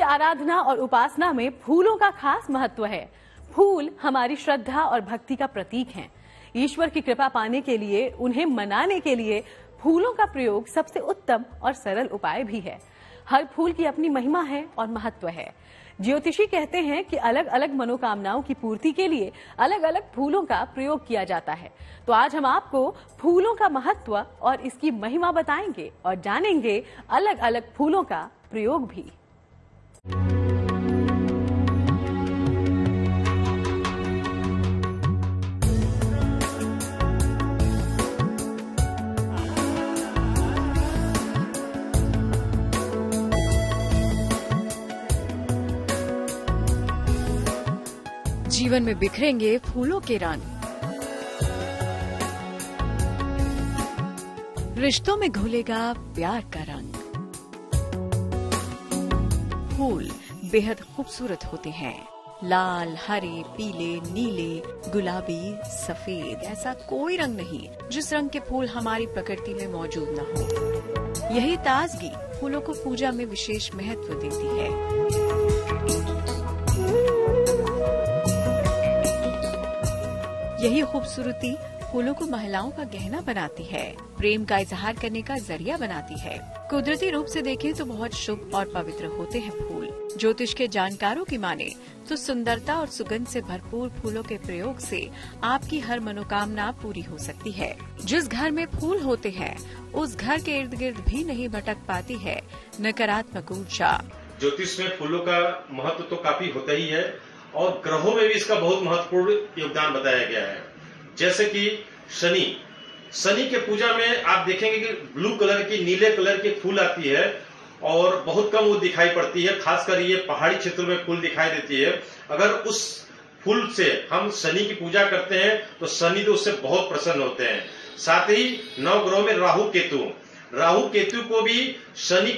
आराधना और उपासना में फूलों का खास महत्व है। फूल हमारी श्रद्धा और भक्ति का प्रतीक हैं। ईश्वर की कृपा पाने के लिए, उन्हें मनाने के लिए फूलों का प्रयोग सबसे उत्तम और सरल उपाय भी है। हर फूल की अपनी महिमा है और महत्व है। ज्योतिषी कहते हैं कि अलग अलग मनोकामनाओं की पूर्ति के लिए अलग अलग फूलों का प्रयोग किया जाता है। तो आज हम आपको फूलों का महत्व और इसकी महिमा बताएंगे और जानेंगे अलग अलग फूलों का प्रयोग भी। जीवन में बिखरेंगे फूलों के रंग, रिश्तों में घुलेगा प्यार का रंग। फूल बेहद खूबसूरत होते हैं। लाल, हरे, पीले, नीले, गुलाबी, सफेद, ऐसा कोई रंग नहीं जिस रंग के फूल हमारी प्रकृति में मौजूद न हो। यही ताजगी फूलों को पूजा में विशेष महत्व देती है। यही खूबसूरती फूलों को महिलाओं का गहना बनाती है, प्रेम का इजहार करने का जरिया बनाती है। कुदरती रूप से देखें तो बहुत शुभ और पवित्र होते हैं फूल। ज्योतिष के जानकारों की माने तो सुंदरता और सुगंध से भरपूर फूलों के प्रयोग से आपकी हर मनोकामना पूरी हो सकती है। जिस घर में फूल होते हैं उस घर के इर्द गिर्द भी नहीं भटक पाती है नकारात्मक ऊर्जा। ज्योतिष में फूलों का महत्व तो काफी होता ही है और ग्रहों में भी इसका बहुत महत्वपूर्ण योगदान बताया गया है। जैसे कि शनि के पूजा में आप देखेंगे कि ब्लू कलर की, नीले कलर की फूल आती है और बहुत कम वो दिखाई पड़ती है। खासकर ये पहाड़ी क्षेत्रों में फूल दिखाई देती है। अगर उस फूल से हम शनि की पूजा करते हैं तो शनि तो उससे बहुत प्रसन्न होते हैं। साथ ही 9 ग्रहों में राहु केतु को भी शनि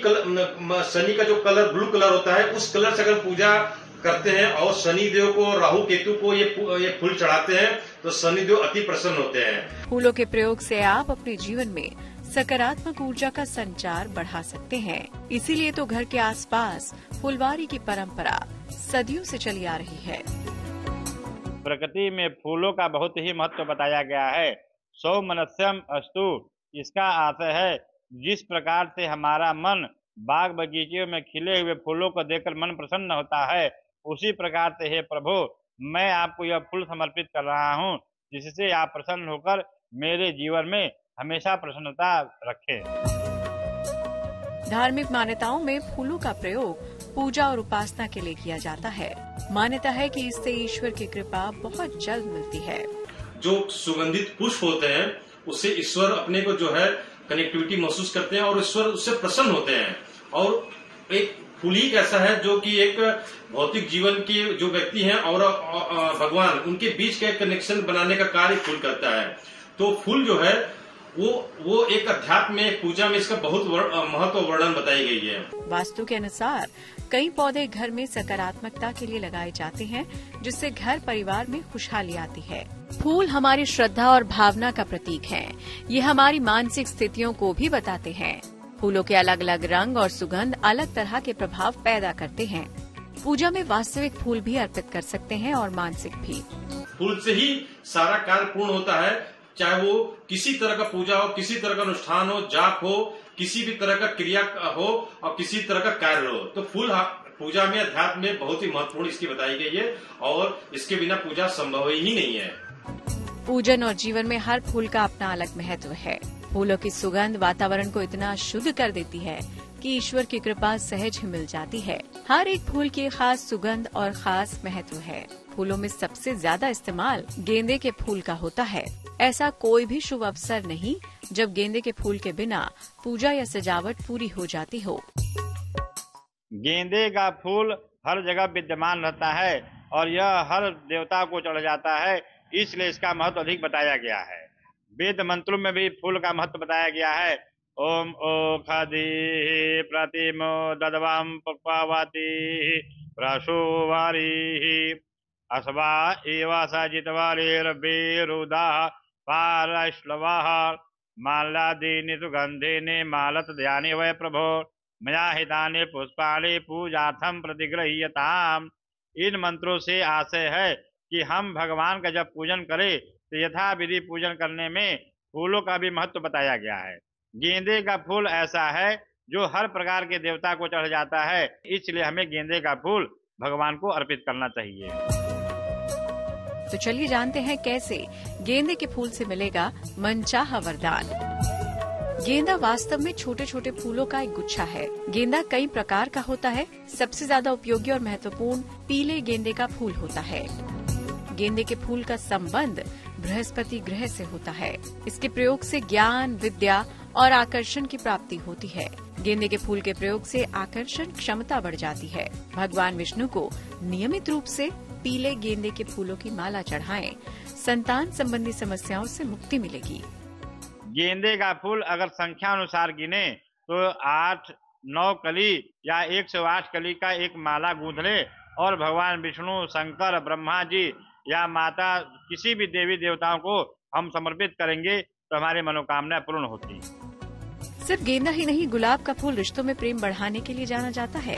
का जो कलर ब्लू कलर होता है उस कलर से अगर पूजा करते हैं और शनि देव को, राहु केतु को ये फूल चढ़ाते हैं तो शनि देव अति प्रसन्न होते हैं। फूलों के प्रयोग से आप अपने जीवन में सकारात्मक ऊर्जा का संचार बढ़ा सकते हैं। इसीलिए तो घर के आसपास फुलवारी की परंपरा सदियों से चली आ रही है। प्रकृति में फूलों का बहुत ही महत्व बताया गया है। सौ मनस्यम अस्तु, इसका आशय है जिस प्रकार से हमारा मन बाग बगीचे में खिले हुए फूलों को देखकर मन प्रसन्न होता है, उसी प्रकार से हे प्रभु, मैं आपको यह फूल समर्पित कर रहा हूँ जिससे आप प्रसन्न होकर मेरे जीवन में हमेशा प्रसन्नता रखें। धार्मिक मान्यताओं में फूलों का प्रयोग पूजा और उपासना के लिए किया जाता है। मान्यता है कि इससे ईश्वर की कृपा बहुत जल्द मिलती है। जो सुगंधित पुष्प होते हैं उससे ईश्वर अपने को जो है कनेक्टिविटी महसूस करते हैं और ईश्वर उससे प्रसन्न होते हैं। और एक फूल ही ऐसा है जो कि एक भौतिक जीवन के जो व्यक्ति हैं और भगवान, उनके बीच का कनेक्शन बनाने का कार्य फूल करता है। तो फूल जो है वो एक अध्यात्म में, पूजा में इसका बहुत महत्व वर्णन बताई गई है। वास्तु के अनुसार कई पौधे घर में सकारात्मकता के लिए लगाए जाते हैं जिससे घर परिवार में खुशहाली आती है। फूल हमारी श्रद्धा और भावना का प्रतीक हैं। ये हमारी मानसिक स्थितियों को भी बताते हैं। फूलों के अलग अलग रंग और सुगंध अलग तरह के प्रभाव पैदा करते हैं। पूजा में वास्तविक फूल भी अर्पित कर सकते हैं और मानसिक भी। फूल से ही सारा कार्य पूर्ण होता है, चाहे वो किसी तरह का पूजा हो, किसी तरह का अनुष्ठान हो, जाप हो, किसी भी तरह का क्रिया हो और किसी तरह का कार्य हो। तो फूल पूजा में, अध्यात्म में बहुत ही महत्वपूर्ण इसकी बताई गई है और इसके बिना पूजा संभव ही नहीं है। पूजन और जीवन में हर फूल का अपना अलग महत्व है। फूलों की सुगंध वातावरण को इतना शुद्ध कर देती है कि ईश्वर की कृपा सहज ही मिल जाती है। हर एक फूल की खास सुगंध और खास महत्व है। फूलों में सबसे ज्यादा इस्तेमाल गेंदे के फूल का होता है। ऐसा कोई भी शुभ अवसर नहीं जब गेंदे के फूल के बिना पूजा या सजावट पूरी हो जाती हो। गेंदे का फूल हर जगह विद्यमान रहता है और यह हर देवता को चढ़ जाता है, इसलिए इसका महत्व अधिक बताया गया है। वेद मंत्रों में भी फूल का महत्व बताया गया है। ओम ओखदी प्रतिमो ददवाम पक्वावाती प्रसुवारी अस्वा एवा सजितवारेरबेरुदा पारश्लवाः मालादीनि सुगन्धेने मालत ध्याने वै प्रभो मया हितानि पुष्पाणि पूजार्थम प्रतिगृह्यताम्। इन मंत्रों से आशय है कि हम भगवान का जब पूजन करें तो यथाविधि पूजन करने में फूलों का भी महत्व बताया गया है। गेंदे का फूल ऐसा है जो हर प्रकार के देवता को चढ़ जाता है, इसलिए हमें गेंदे का फूल भगवान को अर्पित करना चाहिए। तो चलिए जानते हैं कैसे गेंदे के फूल से मिलेगा मनचाहा वरदान। गेंदा वास्तव में छोटे छोटे फूलों का एक गुच्छा है। गेंदा कई प्रकार का होता है। सबसे ज्यादा उपयोगी और महत्वपूर्ण पीले गेंदे का फूल होता है। गेंदे के फूल का संबंध बृहस्पति ग्रह से होता है। इसके प्रयोग से ज्ञान, विद्या और आकर्षण की प्राप्ति होती है। गेंदे के फूल के प्रयोग से आकर्षण क्षमता बढ़ जाती है। भगवान विष्णु को नियमित रूप से पीले गेंदे के फूलों की माला चढ़ाएं, संतान संबंधी समस्याओं से मुक्ति मिलेगी। गेंदे का फूल अगर संख्या अनुसार गिने तो 8, 9 कली या 108 कली का एक माला गूंथ ले और भगवान विष्णु, शंकर, ब्रह्मा जी या माता किसी भी देवी देवताओं को हम समर्पित करेंगे तो हमारी मनोकामना पूर्ण होती। सिर्फ गेंदा ही नहीं, गुलाब का फूल रिश्तों में प्रेम बढ़ाने के लिए जाना जाता है।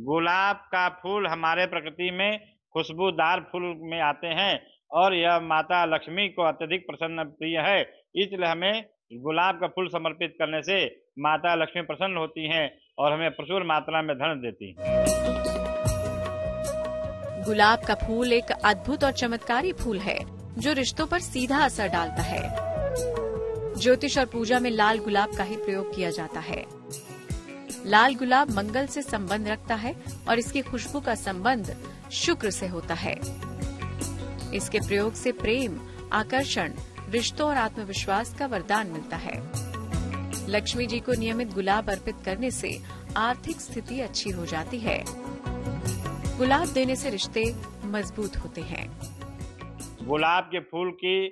गुलाब का फूल हमारे प्रकृति में खुशबूदार फूल में आते हैं और यह माता लक्ष्मी को अत्यधिक प्रसन्न प्रिय है, इसलिए हमें गुलाब का फूल समर्पित करने से माता लक्ष्मी प्रसन्न होती हैं और हमें प्रचुर मात्रा में धन देती हैं। गुलाब का फूल एक अद्भुत और चमत्कारी फूल है जो रिश्तों पर सीधा असर डालता है। ज्योतिष और पूजा में लाल गुलाब का ही प्रयोग किया जाता है। लाल गुलाब मंगल से संबंध रखता है और इसकी खुशबू का संबंध शुक्र से होता है। इसके प्रयोग से प्रेम, आकर्षण, रिश्तों और आत्मविश्वास का वरदान मिलता है। लक्ष्मी जी को नियमित गुलाब अर्पित करने से आर्थिक स्थिति अच्छी हो जाती है। गुलाब देने से रिश्ते मजबूत होते हैं। गुलाब के फूल की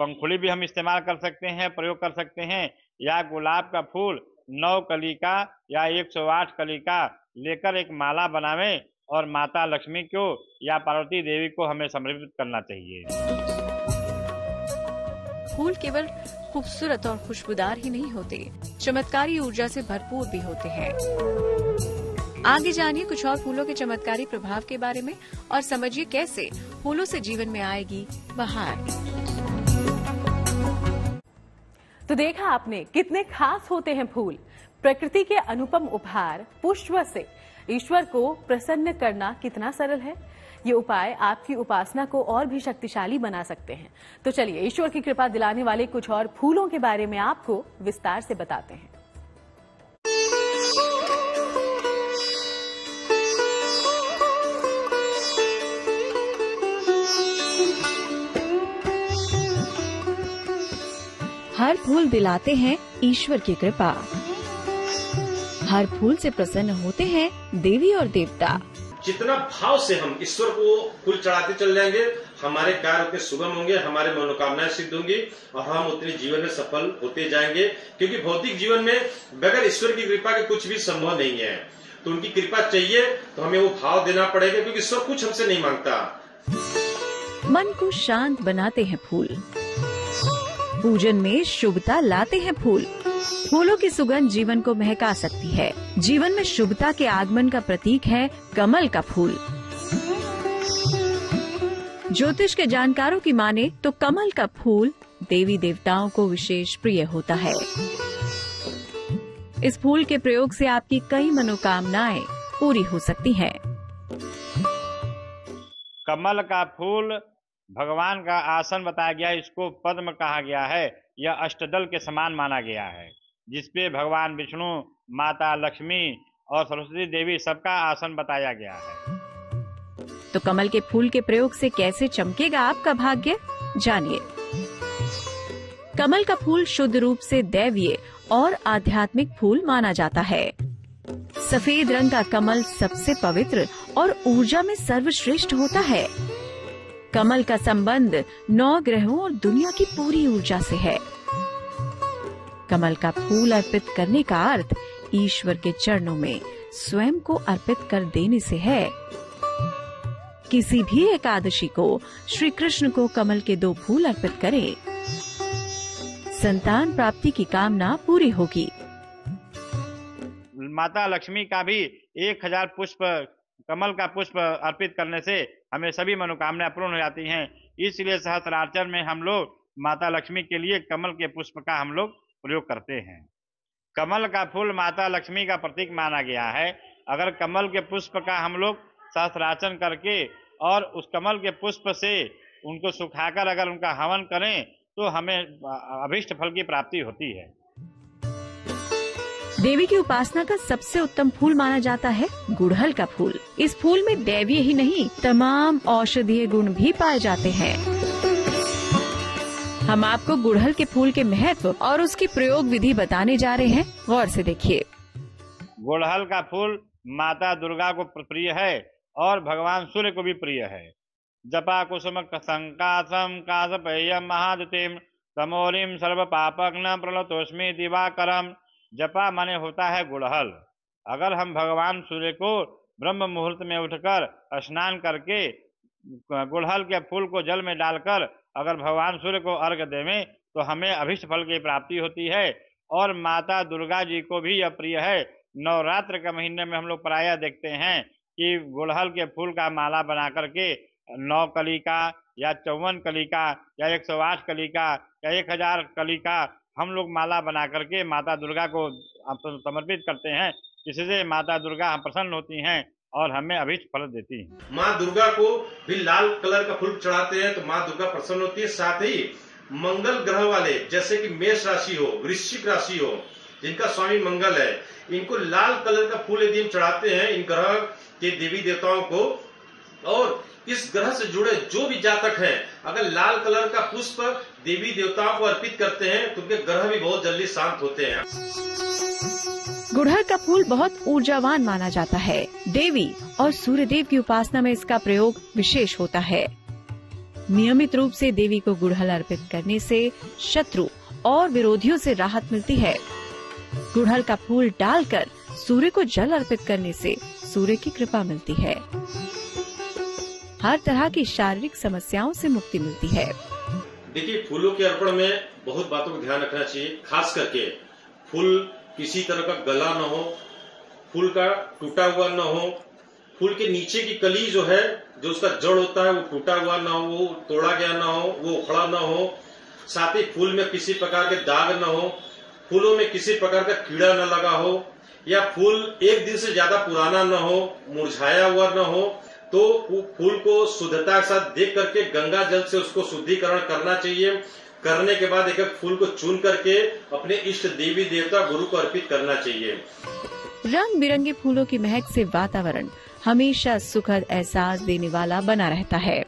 पंखुड़ी भी हम इस्तेमाल कर सकते हैं, प्रयोग कर सकते हैं, या गुलाब का फूल 9 कली का या 108 कली का लेकर एक माला बनावें और माता लक्ष्मी को या पार्वती देवी को हमें समर्पित करना चाहिए। फूल केवल खूबसूरत और खुशबूदार ही नहीं होते, चमत्कारी ऊर्जा से भरपूर भी होते हैं। आगे जानिए कुछ और फूलों के चमत्कारी प्रभाव के बारे में और समझिए कैसे फूलों से जीवन में आएगी बहार। तो देखा आपने कितने खास होते हैं फूल। प्रकृति के अनुपम उपहार पुष्प से ईश्वर को प्रसन्न करना कितना सरल है। ये उपाय आपकी उपासना को और भी शक्तिशाली बना सकते हैं। तो चलिए ईश्वर की कृपा दिलाने वाले कुछ और फूलों के बारे में आपको विस्तार से बताते हैं। हर फूल दिलाते हैं ईश्वर की कृपा। हर फूल से प्रसन्न होते हैं देवी और देवता। जितना भाव से हम ईश्वर को फूल चढ़ाते चल जाएंगे, हमारे कार्य उतने सुगम होंगे, हमारे मनोकामनाएं सिद्ध होंगी और हम उतने जीवन में सफल होते जाएंगे। क्योंकि भौतिक जीवन में बगैर ईश्वर की कृपा के कुछ भी संभव नहीं है। तो उनकी कृपा चाहिए तो हमें वो भाव देना पड़ेगा, क्योंकि ईश्वर कुछ हमसे नहीं मांगता। मन को शांत बनाते हैं फूल। पूजन में शुभता लाते हैं फूल। फूलों की सुगंध जीवन को महका सकती है। जीवन में शुभता के आगमन का प्रतीक है कमल का फूल। ज्योतिष के जानकारों की माने तो कमल का फूल देवी देवताओं को विशेष प्रिय होता है। इस फूल के प्रयोग से आपकी कई मनोकामनाएं पूरी हो सकती हैं। कमल का फूल भगवान का आसन बताया गया है, इसको पद्म कहा गया है। यह अष्टदल के समान माना गया है, जिसपे भगवान विष्णु, माता लक्ष्मी और सरस्वती देवी सबका आसन बताया गया है। तो कमल के फूल के प्रयोग से कैसे चमकेगा आपका भाग्य, जानिए। कमल का फूल शुद्ध रूप से दैवीय और आध्यात्मिक फूल माना जाता है। सफेद रंग का कमल सबसे पवित्र और ऊर्जा में सर्वश्रेष्ठ होता है। कमल का संबंध 9 ग्रहों और दुनिया की पूरी ऊर्जा से है। कमल का फूल अर्पित करने का अर्थ ईश्वर के चरणों में स्वयं को अर्पित कर देने से है। किसी भी एकादशी को श्री कृष्ण को कमल के 2 फूल अर्पित करें, संतान प्राप्ति की कामना पूरी होगी। माता लक्ष्मी का भी 1000 पुष्प कमल का पुष्प अर्पित करने से हमें सभी मनोकामनाएं पूर्ण हो जाती हैं। इसलिए सहस्त्रार्चन में हम लोग माता लक्ष्मी के लिए कमल के पुष्प का हम लोग प्रयोग करते हैं। कमल का फूल माता लक्ष्मी का प्रतीक माना गया है। अगर कमल के पुष्प का हम लोग सहस्त्रार्चन करके और उस कमल के पुष्प से उनको सुखाकर अगर उनका हवन करें तो हमें अभीष्ट फल की प्राप्ति होती है। देवी की उपासना का सबसे उत्तम फूल माना जाता है गुड़हल का फूल। इस फूल में दैवीय ही नहीं तमाम औषधीय गुण भी पाए जाते हैं। हम आपको गुड़हल के फूल के महत्व और उसकी प्रयोग विधि बताने जा रहे हैं, गौर से देखिए। गुड़हल का फूल माता दुर्गा को प्रिय है और भगवान सूर्य को भी प्रिय है। जपा कुसुम संकासम कासपेयम महाद्युतिम तमोरिम सर्व पापग्न प्रलतोष्मी दिवाकरम। जपा माने होता है गुड़हल। अगर हम भगवान सूर्य को ब्रह्म मुहूर्त में उठकर स्नान करके गुड़हल के फूल को जल में डालकर अगर भगवान सूर्य को अर्घ्य देवें तो हमें अभीष्ट फल की प्राप्ति होती है। और माता दुर्गा जी को भी यह प्रिय है। नवरात्र के महीने में हम लोग प्रायः देखते हैं कि गुड़हल के फूल का माला बना करके 9 कली का या 54 कली का या 108 कली का या 1000 कली का हम लोग माला बना करके माता दुर्गा को समर्पित करते हैं, जिससे माता दुर्गा हम प्रसन्न होती हैं और हमें अभीष्ट फल देती हैं। माँ दुर्गा को भी लाल कलर का फूल चढ़ाते हैं तो माँ दुर्गा प्रसन्न होती है। साथ ही मंगल ग्रह वाले जैसे कि मेष राशि हो, वृश्चिक राशि हो, जिनका स्वामी मंगल है, इनको लाल कलर का फूल यदि हम चढ़ाते हैं इन ग्रह के देवी देवताओं को, और इस ग्रह से जुड़े जो भी जातक हैं अगर लाल कलर का पुष्प देवी देवताओं को अर्पित करते हैं तो उनके ग्रह भी बहुत जल्दी शांत होते हैं। गुड़हल का फूल बहुत ऊर्जावान माना जाता है। देवी और सूर्य देव की उपासना में इसका प्रयोग विशेष होता है। नियमित रूप से देवी को गुड़हल अर्पित करने से शत्रु और विरोधियों से राहत मिलती है। गुड़हल का फूल डालकर सूर्य को जल अर्पित करने से सूर्य की कृपा मिलती है। हर तरह की शारीरिक समस्याओं से मुक्ति मिलती है। देखिए, फूलों के अर्पण में बहुत बातों को ध्यान रखना चाहिए। खास करके फूल किसी तरह का गला न हो, फूल का टूटा हुआ न हो, फूल के नीचे की कली जो है, जो उसका जड़ होता है वो टूटा हुआ न हो, वो तोड़ा गया न हो, वो उखड़ा न हो। साथ ही फूल में किसी प्रकार के दाग न हो, फूलों में किसी प्रकार का कीड़ा न लगा हो, या फूल 1 दिन से ज्यादा पुराना न हो, मुरझाया हुआ न हो, तो फूल को शुद्धता के साथ देख करके गंगा जल से उसको शुद्धिकरण करना चाहिए। करने के बाद एक फूल को चुन करके अपने इष्ट देवी देवता गुरु को अर्पित करना चाहिए। रंग बिरंगे फूलों की महक से वातावरण हमेशा सुखद एहसास देने वाला बना रहता है।